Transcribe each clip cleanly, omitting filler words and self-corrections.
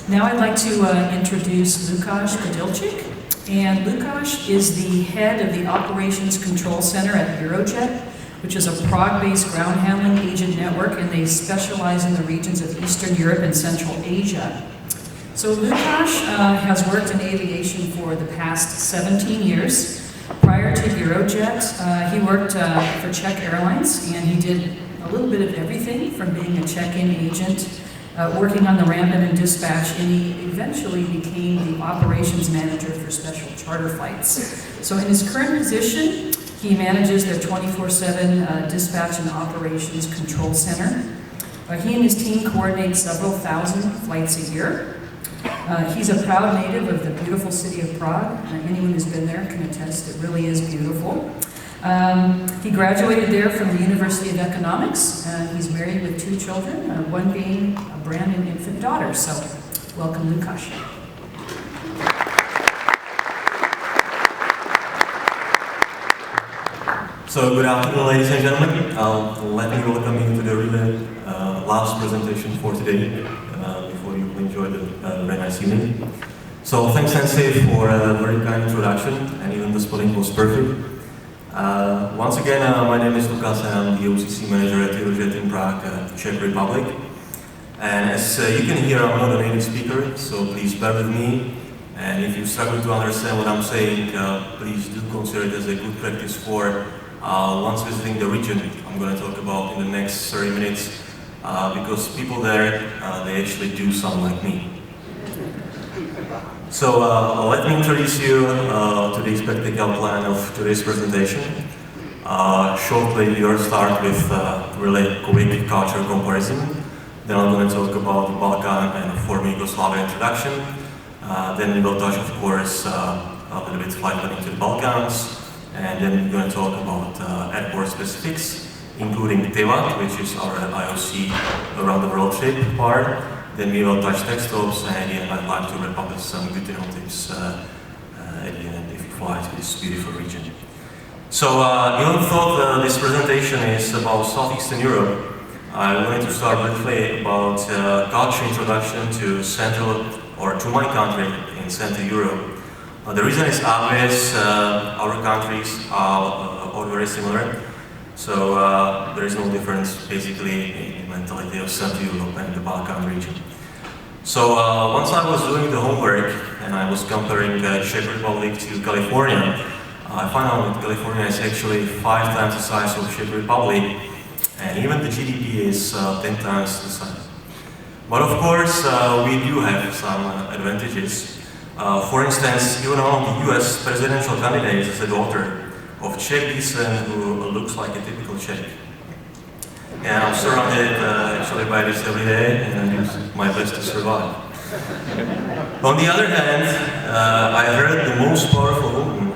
Now I'd like to introduce Lukas Kadlcik. And Lukas is the head of the Operations Control Center at Eurojet, which is a Prague-based ground handling agent network, and they specialize in the regions of Eastern Europe and Central Asia. So Lukas has worked in aviation for the past 17 years. Prior to Eurojet, he worked for Czech Airlines, and he did a little bit of everything from being a check-in agent, working on the ramp and dispatch, and he eventually became the operations manager for special charter flights. So in his current position, he manages their 24/7 dispatch and operations control center. He and his team coordinate several thousand flights a year. He's a proud native of the beautiful city of Prague. Anyone who's been there can attest it really is beautiful. He graduated there from the University of Economics. He's married with 2 children, one being a brand new infant daughter. So, welcome, Lukas. So, good afternoon, ladies and gentlemen. Let me welcome you to the really last presentation for today, before you enjoy the very nice evening. So, thanks, Sensei, for a very kind introduction, and even the spelling was perfect. Once again, my name is Lukas, and I'm the OCC manager at Eurojet in Prague, Czech Republic. And as you can hear, I'm not a native speaker, so please bear with me. And if you struggle to understand what I'm saying, please do consider it as a good practice for once visiting the region I'm going to talk about in the next 30 minutes, because people there, they actually do sound like me. So let me introduce you to the practical plan of today's presentation. Shortly, we'll start with really quick culture comparison. Then I'm going to talk about the Balkan and former Yugoslavia introduction. Then we will touch, of course, a little bit flight planning to the Balkans. And then we're going to talk about airport specifics, including TEVAT, which is our IOC around the world trip part. Then we will touch tech stops, and at the end I'd like to wrap up with some good tips at the end if you fly to this beautiful region. So even though this presentation is about Southeastern Europe, I wanted to start briefly about culture introduction to Central, or to my country in Central Europe. The reason is obvious. Our countries are all very similar. So there is no difference basically in the mentality of Central Europe and the Balkan region. So once I was doing the homework and I was comparing Czech Republic to California, I found out that California is actually 5 times the size of Czech Republic, and even the GDP is 10 times the size. But of course, we do have some advantages. For instance, you know, the US presidential candidate is a daughter of Czech descent who looks like a typical Czech. And I'm surrounded actually by this every day, and I do my best to survive. On the other hand, I heard the most powerful woman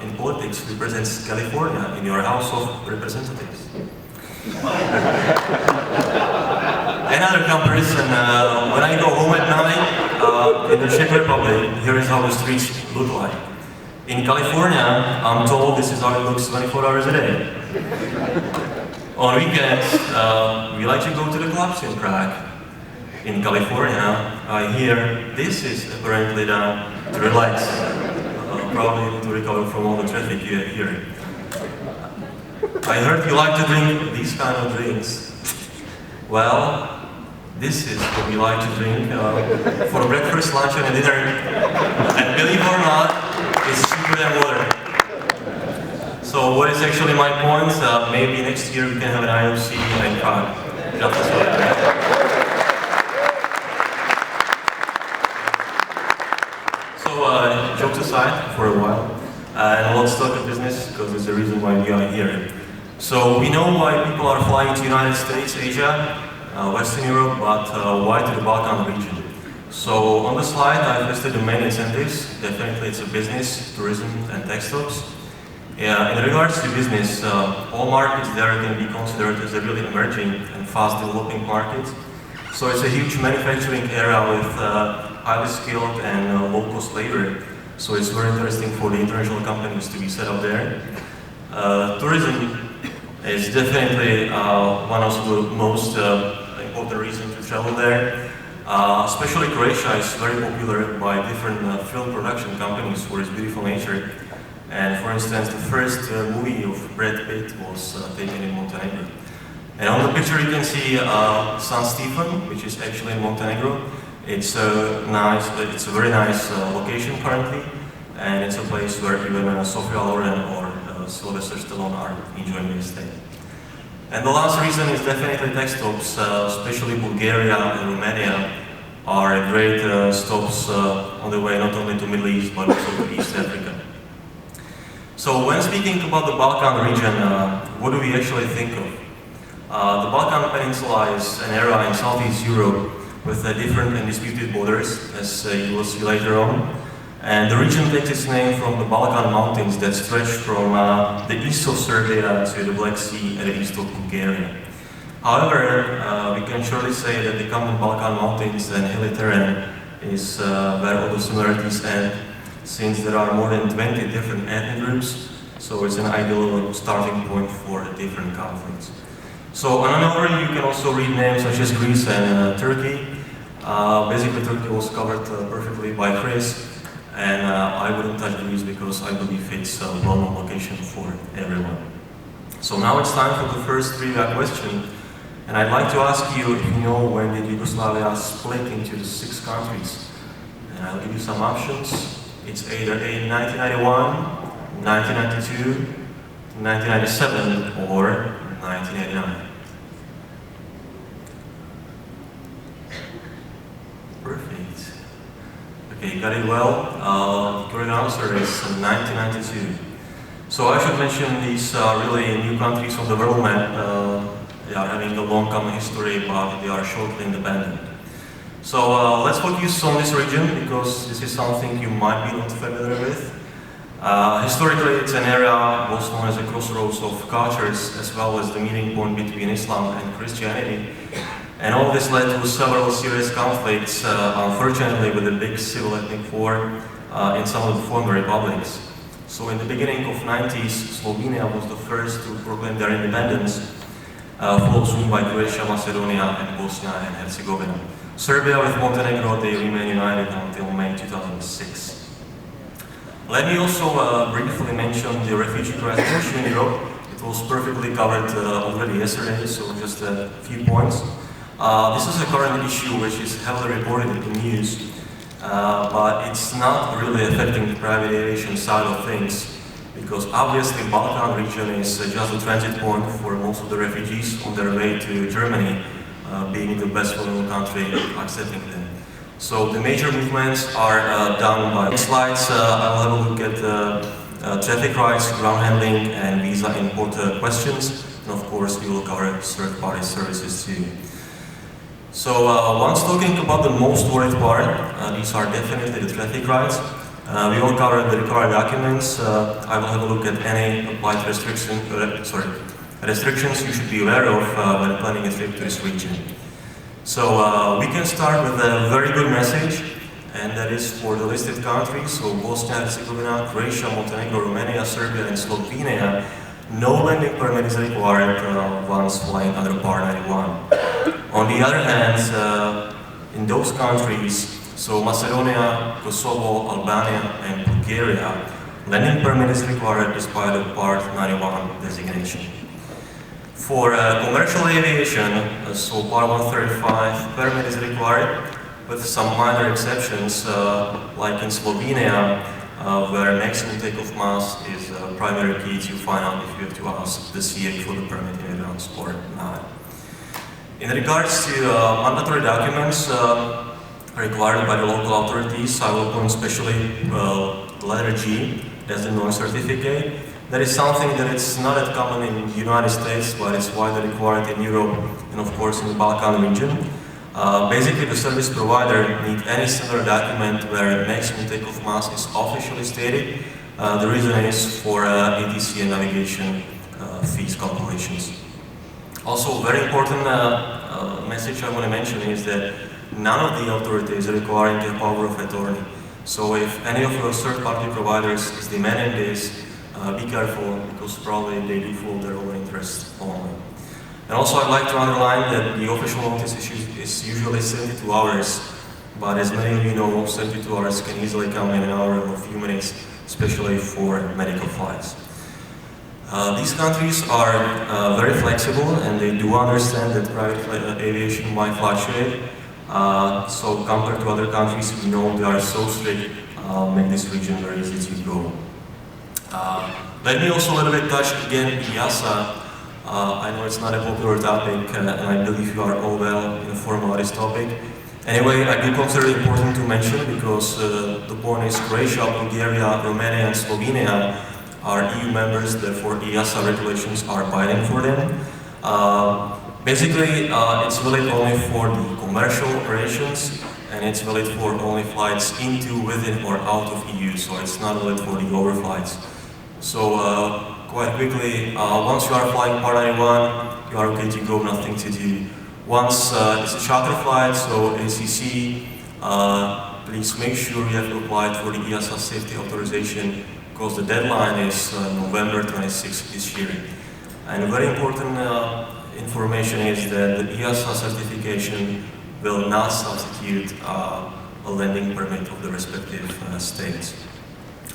in politics represents California in your House of Representatives. Another comparison, when I go home at night in the Czech Republic, here is how the streets look like. In California, I'm told this is how it looks 24 hours a day. On weekends, we like to go to the clubs in Prague. In California, I hear this is apparently done to relax, probably to recover from all the traffic you have here. I heard you like to drink these kind of drinks. Well, this is what we like to drink for breakfast, lunch, and dinner. And believe it or not, it's cheaper than water. So what is actually my point? Maybe next year we can have an IOC in Prague. Just as well. So jokes aside for a while, and let's talk of business, because it's the reason why we are here. So we know why people are flying to the United States, Asia, Western Europe, but why to the Balkan region? So on the slide I've listed the main incentives. Definitely it's a business, tourism, and tech stocks. In regards to business, all markets there can be considered as a really emerging and fast developing market. So it's a huge manufacturing area with highly skilled and low-cost labor. So it's very interesting for the international companies to be set up there. Tourism is definitely one of the most important reasons to travel there. Especially Croatia is very popular by different film production companies for its beautiful nature. And for instance, the first movie of Brad Pitt was taken in Montenegro. And on the picture you can see San Stefan, which is actually in Montenegro. It's it's a very nice location currently, and it's a place where even Sofia Loren or Sylvester Stallone are enjoying their stay. And the last reason is definitely tech stops, especially Bulgaria and Romania are great stops on the way not only to Middle East but also to East Africa. So when speaking about the Balkan region, what do we actually think of? The Balkan Peninsula is an area in Southeast Europe with different and disputed borders, as you will see later on. And the region takes its name from the Balkan mountains that stretch from the east of Serbia to the Black Sea at the east of Bulgaria. However, we can surely say that the common Balkan mountains and hilly terrain is where all the similarities end, since there are more than 20 different ethnic groups, so it's an ideal starting point for different conflicts. So on an overview you can also read names such as Greece and Turkey. Basically Turkey was covered perfectly by Chris, and I wouldn't touch Greece because I believe it's a well-known location for everyone. So now it's time for the first trivia question, and I'd like to ask you if you know when did Yugoslavia split into the 6 countries. And I'll give you some options. It's either 1991, 1992, 1997 or 1989. Perfect. Okay, you got it well. The correct answer is 1992. So I should mention these really new countries on the world map. They are having a long common history, but they are shortly independent. So let's focus on this region because this is something you might be not familiar with. Historically, it's an area most known as a crossroads of cultures, as well as the meeting point between Islam and Christianity. And all this led to several serious conflicts, unfortunately with a big civil ethnic war in some of the former republics. So in the beginning of the 90s, Slovenia was the first to proclaim their independence, followed soon by Croatia, Macedonia, and Bosnia and Herzegovina. Serbia with Montenegro, they remain united until May 2006. Let me also briefly mention the refugee crisis in Europe. It was perfectly covered already yesterday, so just a few points. This is a current issue which is heavily reported in the news, but it's not really affecting the private aviation side of things, because obviously Balkan region is just a transit point for most of the refugees on their way to Germany, being the best known country accepting them. So the major movements are done by slides. I'll have a look at traffic rights, ground handling, and visa import questions. And of course, we will cover third-party services too. So once talking about the most worried part, these are definitely the traffic rights. We will cover the required documents. I will have a look at any applied restrictions you should be aware of when planning a trip to this region. So we can start with a very good message, and that is for the listed countries, so Bosnia and Herzegovina, Croatia, Montenegro, Romania, Serbia, and Slovenia. No landing permit is required once flying under Par 91. On the other hand, in those countries, so Macedonia, Kosovo, Albania, and Bulgaria, landing permit is required despite the Part 91 designation. For commercial aviation, so Part 135 permit is required, with some minor exceptions, like in Slovenia, where maximum takeoff mass is a primary key to find out if you have to ask the CA for the permit in advance or not. In regards to mandatory documents required by the local authorities, I will point especially letter G, that's the noise certificate. That is something that is not that common in the United States, but it's widely required in Europe and of course in the Balkan region. Basically, the service provider needs any similar document where maximum takeoff mass is officially stated. The reason is for ATC and navigation fees calculations. Also, very important message I want to mention is that none of the authorities are requiring a power of attorney. So if any of your third-party providers is demanding this, be careful, because probably they do follow their own interests only. And also I'd like to underline that the official notice is usually 72 hours, but as many of you know, 72 hours can easily come in an hour or a few minutes, especially for medical flights. These countries are very flexible and they do understand that private aviation might fluctuate. So compared to other countries, we know they are so strict, make this region very easy to go. Let me also a little bit touch again IASA. I know it's not a popular topic and I believe you are all well informed about this topic. Anyway, I do consider it important to mention because the point is Croatia, Bulgaria, Romania and Slovenia are EU members, therefore IASA regulations are binding for them. Basically, it's valid only for the commercial operations and it's valid for only flights into, within or out of EU, so it's not valid for the overflights. So quite quickly, once you are flying Part 91, you are okay to go, nothing to do. Once it's a charter flight, so ACC, please make sure you have applied for the IASA safety authorization because the deadline is November 26th this year. And a very important information is that the IASA certification will not substitute a landing permit of the respective states.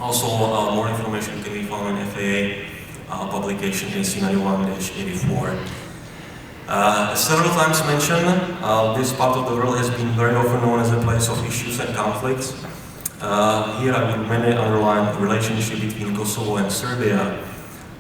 Also, more information can be found in FAA publication AC91-84. Several times mentioned, this part of the world has been very often known as a place of issues and conflicts. Here I will mainly underline the relationship between Kosovo and Serbia.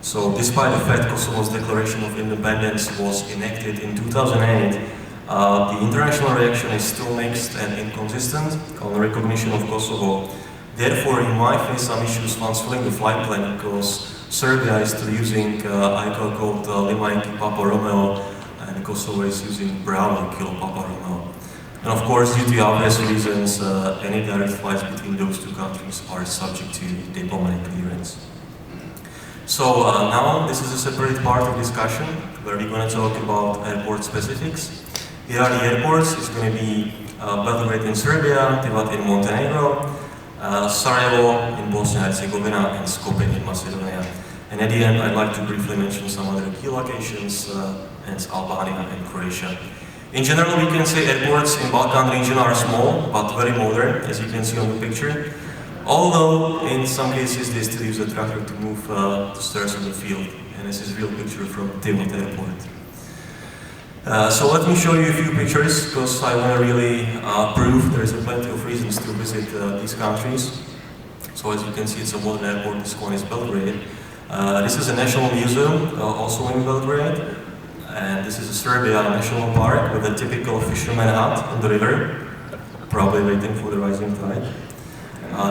So despite the fact Kosovo's declaration of independence was enacted in 2008, the international reaction is still mixed and inconsistent on the recognition of Kosovo. Therefore, you might face some issues once filling the flight plan because Serbia is still using ICAO code Lima Yankee Papa Romeo and Kosovo is using Bravo Kilo Papa Romeo. And of course, due to obvious reasons, any direct flights between those two countries are subject to diplomatic clearance. So now this is a separate part of discussion where we're going to talk about airport specifics. Here are the airports. It's going to be Belgrade in Serbia, Tivat in Montenegro, Sarajevo in Bosnia and Herzegovina, and Skopje in Macedonia. And at the end, I'd like to briefly mention some other key locations, and Albania and Croatia. In general, we can say airports in Balkan region are small, but very modern, as you can see on the picture. Although, in some cases, they still use a tractor to move the stairs on the field. And this is a real picture from Tivat Airport. So let me show you a few pictures, because I want to really prove there is plenty of reasons to visit these countries. So as you can see, it's a modern airport. This one is Belgrade. This is a national museum, also in Belgrade. And this is a Serbia national park with a typical fisherman hut on the river, probably waiting for the rising tide.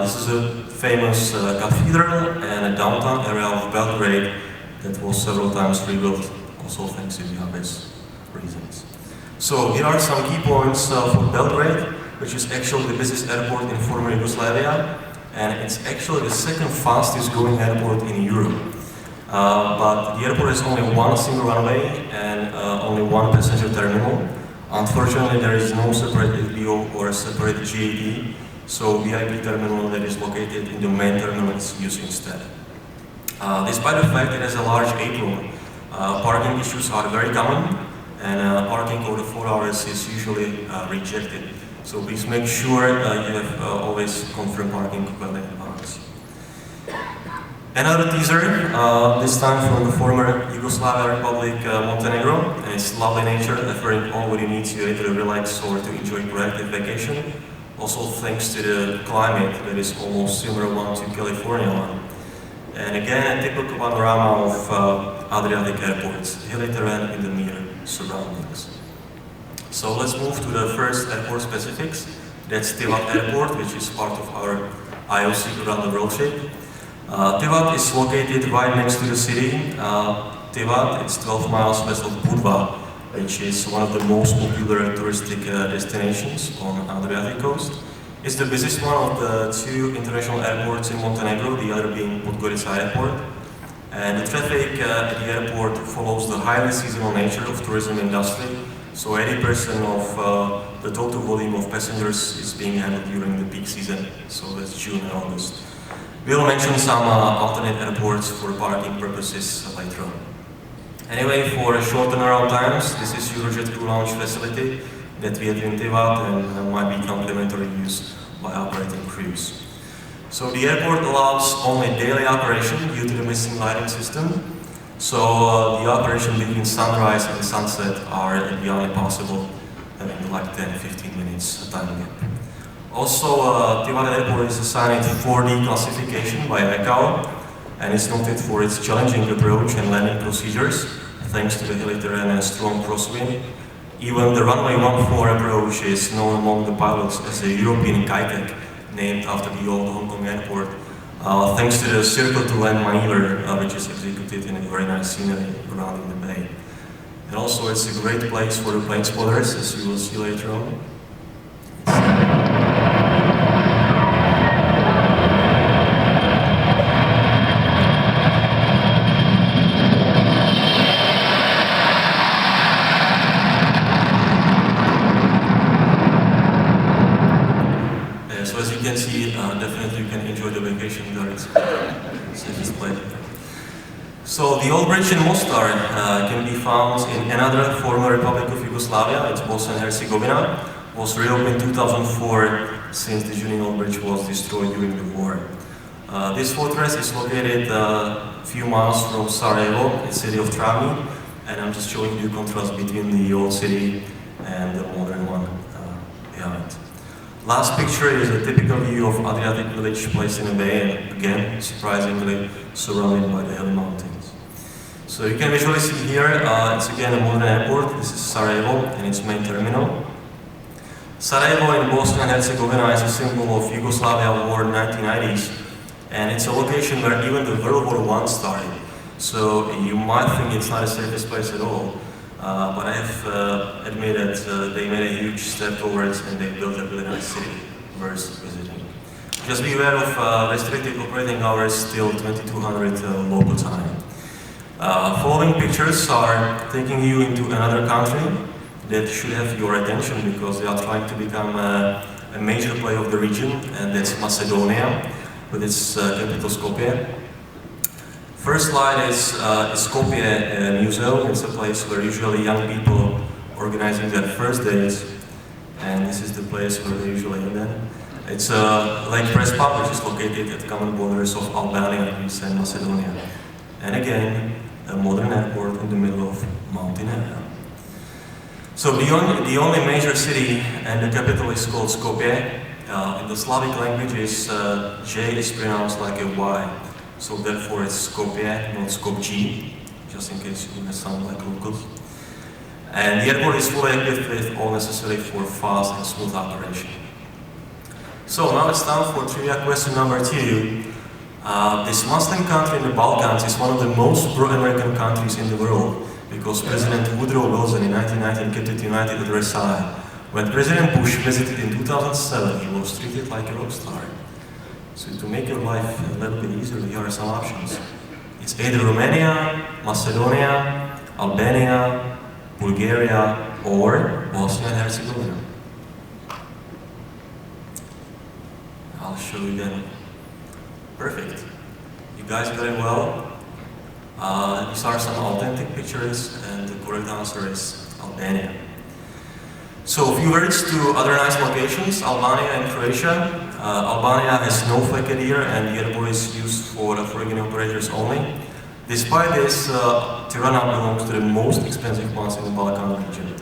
This is a famous cathedral and a downtown area of Belgrade that was several times rebuilt, also thanks to the obvious reasons. So here are some key points for Belgrade, which is actually the busiest airport in former Yugoslavia, and it's actually the second fastest growing airport in Europe. But the airport has only one single runway and only one passenger terminal. Unfortunately, there is no separate FBO or a separate GAD, so VIP terminal that is located in the main terminal is used instead. Despite the fact it has a large apron, parking issues are very common, and parking over 4 hours is usually rejected. So please make sure you have always confirmed parking well in advance. Another teaser, this time from the former Yugoslav Republic Montenegro, and its lovely nature, offering all what you need to either relax or to enjoy a proactive vacation. Also thanks to the climate that is almost similar one to California one. And again, a typical panorama of Adriatic airports, hilly terrain in the near surroundings. So let's move to the first airport specifics. That's Tivat Airport, which is part of our IOC around the world trip. Tivat is located right next to the city. Tivat, it's 12 miles west of Budva, which is one of the most popular touristic destinations on Adriatic coast. It's the busiest one of the two international airports in Montenegro, the other being Podgorica Airport. And the traffic at the airport follows the highly seasonal nature of tourism industry. So 80% of the total volume of passengers is being handled during the peak season, so that's June and August. We'll mention some alternate airports for parking purposes later on. Anyway, for short turnaround times, this is Eurojet crew launch facility that we have in Tivat and might be complementary use by operating crews. So the airport allows only daily operation due to the missing lighting system. So the operation between sunrise and sunset are the only possible in like 10-15 minutes time gap. Also, Tivat Airport is assigned 4D classification by ICAO and is noted for its challenging approach and landing procedures thanks to the hilly terrain and strong crosswind. Even the runway 14 approach is known among the pilots as a European Kadlcik, named after the old Hong Kong airport, thanks to the circle-to-land maneuver, which is executed in a very nice scenery around in the bay. And also it's a great place for the plane spotters, as you will see later on. So as you can see, definitely you can enjoy the vacation there. It's a display. So the old bridge in Mostar can be found in another former Republic of Yugoslavia. It's Bosnia and Herzegovina. Was reopened in 2004 since the Junin old bridge was destroyed during the war. This fortress is located a few miles from Sarajevo, the city of Travnik, and I'm just showing you the contrast between the old city and the modern one behind. Last picture is a typical view of Adriatic village placed in a bay, and again, surprisingly, surrounded by the hilly mountains. So you can visually see here, it's again a modern airport. This is Sarajevo and its main terminal. Sarajevo in Bosnia and Herzegovina is a symbol of Yugoslavia war in the 1990s, and it's a location where even the World War I started. So you might think it's not the safest place at all. But I have admitted they made a huge step towards and they built a really nice city worth visiting. Just be aware of restricted operating hours till 2200 local time. Following pictures are taking you into another country that should have your attention because they are trying to become a major player of the region, and that's Macedonia with its capital Skopje. First slide is Skopje Museum. It's a place where usually young people organizing their first days, and this is the place where they usually end up. It's Lake Prespa, which is located at the common borders of Albania, Greece, and Macedonia. And again, a modern airport in the middle of mountain area. So the only major city and the capital is called Skopje. In the Slavic languages, J is pronounced like a Y. So therefore it's Skopje, not Skopje, just in case you may sound like Lukas. And the airport is fully equipped with all necessary for fast and smooth operation. So now it's time for trivia question number 2. This Muslim country in the Balkans is one of the most pro-American countries in the world because President Woodrow Wilson in 1919 kept it united at Versailles. When President Bush visited in 2007, he was treated like a rock star. So to make your life a little bit easier, here are some options. It's either Romania, Macedonia, Albania, Bulgaria, or Bosnia and Herzegovina. I'll show you then. Perfect. You guys got it well. These are some authentic pictures, and the correct answer is Albania. So a few words to other nice locations, Albania and Croatia. Albania has no FLECA here, and the airport is used for foreign operators only. Despite this, Tirana belongs to the most expensive ones in the Balkan region.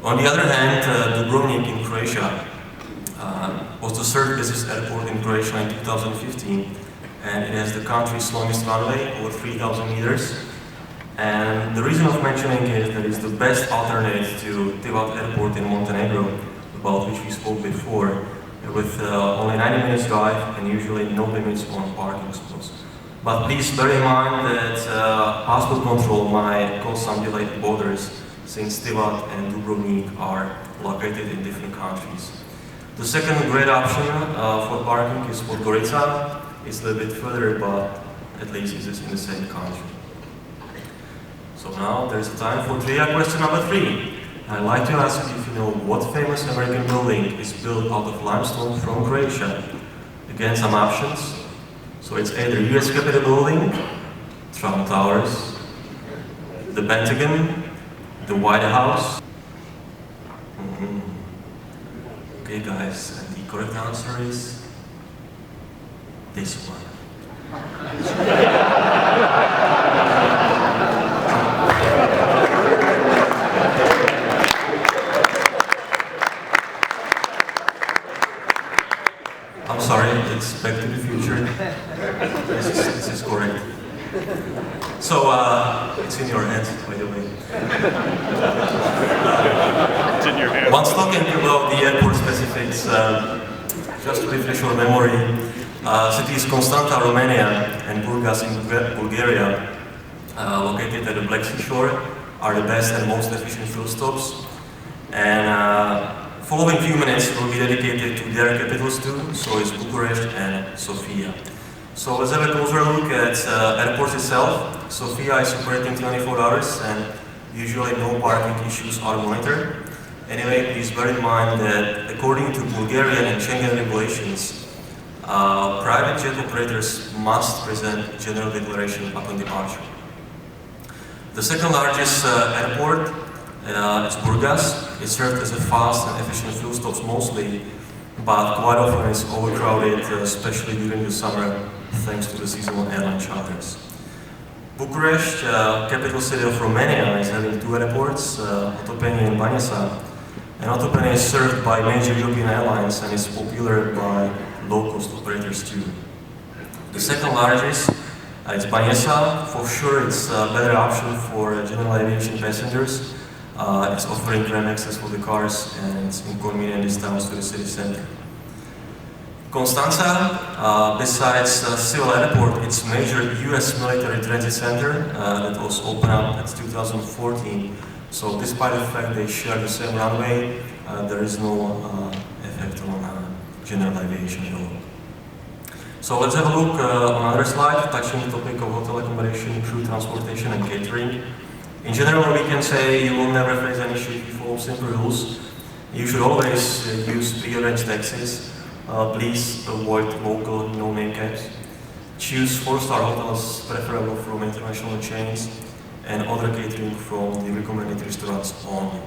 On the other hand, Dubrovnik in Croatia was the third busiest airport in Croatia in 2015, and it has the country's longest runway, over 3,000 meters. And the reason of mentioning is that it's the best alternative to Tivat Airport in Montenegro, about which we spoke before, with only 90 minutes drive and usually no limits on parking spots. But please bear in mind that passport control might cause some delayed borders, since Tivat and Dubrovnik are located in different countries. The second great option for parking is Podgorica. It's a little bit further, but at least it's in the same country. So now there's the time for trivia question number 3. I'd like to ask you if you know what famous American building is built out of limestone from Croatia. Again, some options. So it's either US Capitol Building, Trump Towers, the Pentagon, the White House. Okay guys, and the correct answer is this one. I'm sorry, it's Back to the Future. This is correct. So, it's in your hands, by the way. It's in your hands. Once talking about the airport specifics, just to refresh your memory, cities Constanta, Romania, and Burgas in Bulgaria, located at the Black Sea shore, are the best and most efficient fuel stops. And following few minutes will be dedicated to their capitals too, so it's Bucharest and Sofia. So let's have a closer look at airport itself. Sofia is operating 24 hours and usually no parking issues are monitored. Anyway, please bear in mind that according to Bulgarian and Schengen regulations, private jet operators must present general declaration upon departure. The second largest airport is Burgas. It's served as a fast and efficient fuel stops mostly, but quite often it's overcrowded, especially during the summer, thanks to the seasonal airline charters. Bucharest, capital city of Romania, is having two airports, Otopeni and Băneasa. And Otopeni is served by major European airlines and is popular by low-cost operators too. The second largest is Băneasa. For sure it's a better option for general aviation passengers. It's offering grand access for the cars and it's inconvenient distance to the city center. Constanța, besides civil airport, it's a major US military transit center that was opened up in 2014. So despite the fact they share the same runway, there is no effect on general aviation at all. So let's have a look on another slide, touching the topic of hotel accommodation, crew transportation and catering. In general, we can say you will never face an issue if you follow simple rules. You should always use pre-arranged taxis. Please avoid local no-name cabs. Choose 4-star hotels, preferable from international chains, and other catering from the recommended restaurants only.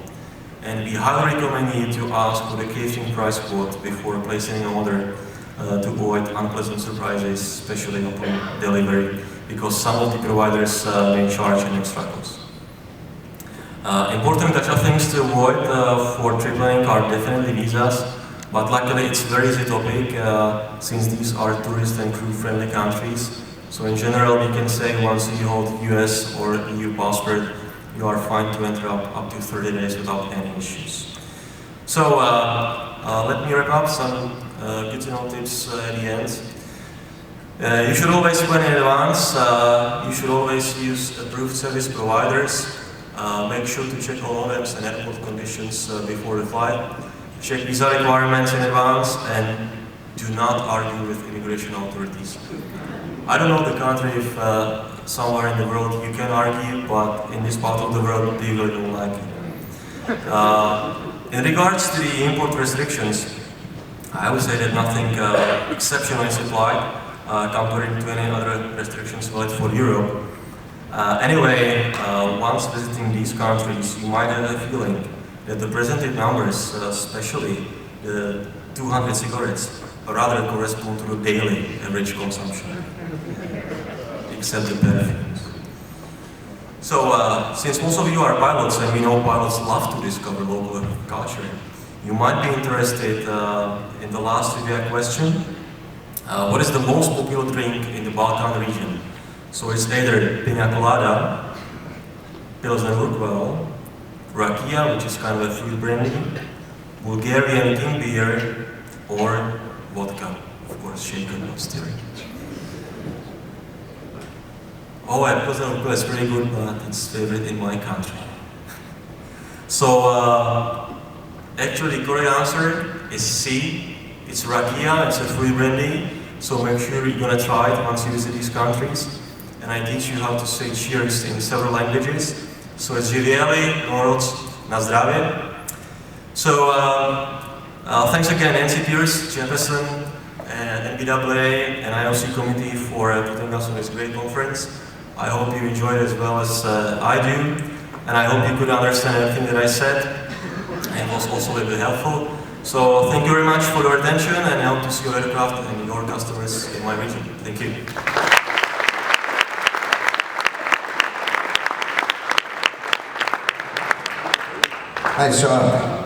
And we highly recommend you to ask for the catering price quote before placing an order to avoid unpleasant surprises, especially upon delivery, because some of the providers may charge an extra cost. Important extra things to avoid for trip planning are definitely visas, but luckily it's very easy topic since these are tourist and crew-friendly countries. So in general, we can say once you hold US or EU passport, you are fine to enter up to 30 days without any issues. So let me wrap up some good to know tips at the end. You should always plan in advance. You should always use approved service providers. Make sure to check all OMS and airport conditions before the flight. Check visa requirements in advance and do not argue with immigration authorities. I don't know the country if somewhere in the world you can argue, but in this part of the world they really don't like it. In regards to the import restrictions, I would say that nothing exceptional is applied comparing to any other restrictions valid for Europe. Anyway, once visiting these countries, you might have a feeling that the presented numbers, especially the 200 cigarettes, rather correspond to the daily average consumption, except the perfumes. So, since most of you are pilots, and we know pilots love to discover local culture, you might be interested in the last trivia question. What is the most popular drink in the Balkan region? So it's either pina colada, Pilsner Urquell, rakia, which is kind of a fruit brandy, Bulgarian king beer, or vodka, of course, shaken, not stirred. Oh, Pilsner Urquell is pretty good, but it's favorite in my country. So, actually, the correct answer is C. It's rakia, it's a fruit brandy, so make sure you're gonna try it once you visit these countries. And I teach you how to say cheers in several languages. So it's Živieli, Noroc, na zdravie. So thanks again NC Pierce, Jefferson, and NBAA and IOC committee for putting us on this great conference. I hope you enjoyed it as well as I do, and I hope you could understand everything that I said, and was also a little bit helpful. So thank you very much for your attention, and I hope to see your aircraft and your customers in my region. Thank you. Nice job.